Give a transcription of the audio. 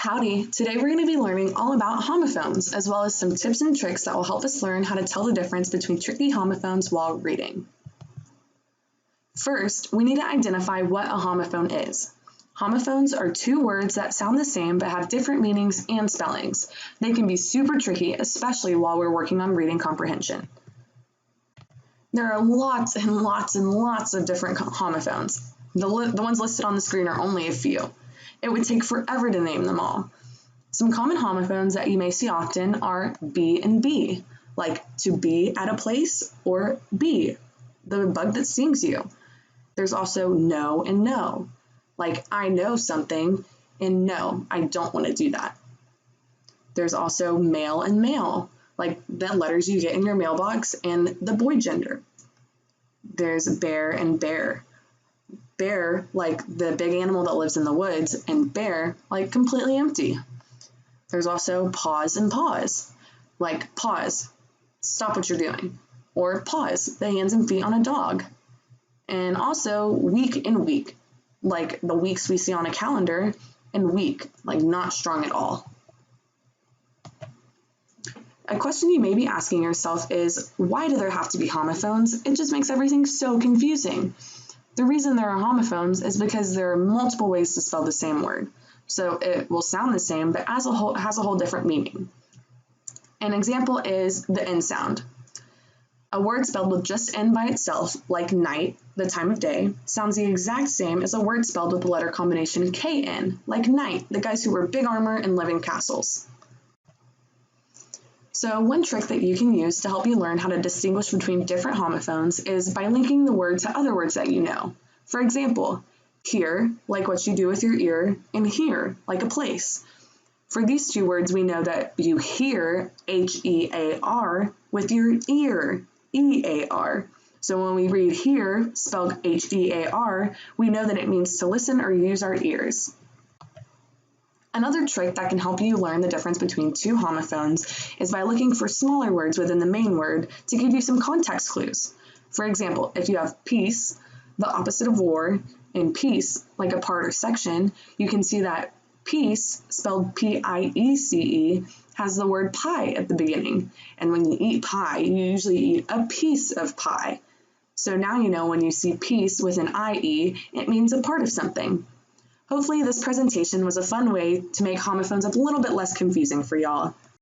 Howdy! Today we're going to be learning all about homophones, as well as some tips and tricks that will help us learn how to tell the difference between tricky homophones while reading. First, we need to identify what a homophone is. Homophones are two words that sound the same but have different meanings and spellings. They can be super tricky, especially while we're working on reading comprehension. There are lots and lots and lots of different homophones. The ones listed on the screen are only a few. It would take forever to name them all. Some common homophones that you may see often are be and bee, like to be at a place or bee, the bug that stings you. There's also no and no, like I know something and no, I don't want to do that. There's also male and male, like the letters you get in your mailbox and the boy gender. There's bear and bear. Bear, like the big animal that lives in the woods, and bear, like completely empty. There's also pause and pause, like pause, stop what you're doing, or pause, the hands and feet on a dog. And also weak and weak, like the weeks we see on a calendar, and weak, like not strong at all. A question you may be asking yourself is, why do there have to be homophones? It just makes everything so confusing. The reason there are homophones is because there are multiple ways to spell the same word. So it will sound the same, but has a whole different meaning. An example is the N sound. A word spelled with just N by itself, like night, the time of day, sounds the exact same as a word spelled with the letter combination KN, like knight, the guys who wear big armor and live in castles. So one trick that you can use to help you learn how to distinguish between different homophones is by linking the word to other words that you know. For example, hear, like what you do with your ear, and here, like a place. For these two words, we know that you hear, H-E-A-R, with your ear, E-A-R. So when we read here, spelled H-E-A-R, we know that it means to listen or use our ears. Another trick that can help you learn the difference between two homophones is by looking for smaller words within the main word to give you some context clues. For example, if you have peace, the opposite of war, and piece, like a part or section, you can see that piece, spelled P-I-E-C-E, has the word pie at the beginning. And when you eat pie, you usually eat a piece of pie. So now you know when you see piece with an I-E, it means a part of something. Hopefully this presentation was a fun way to make homophones a little bit less confusing for y'all.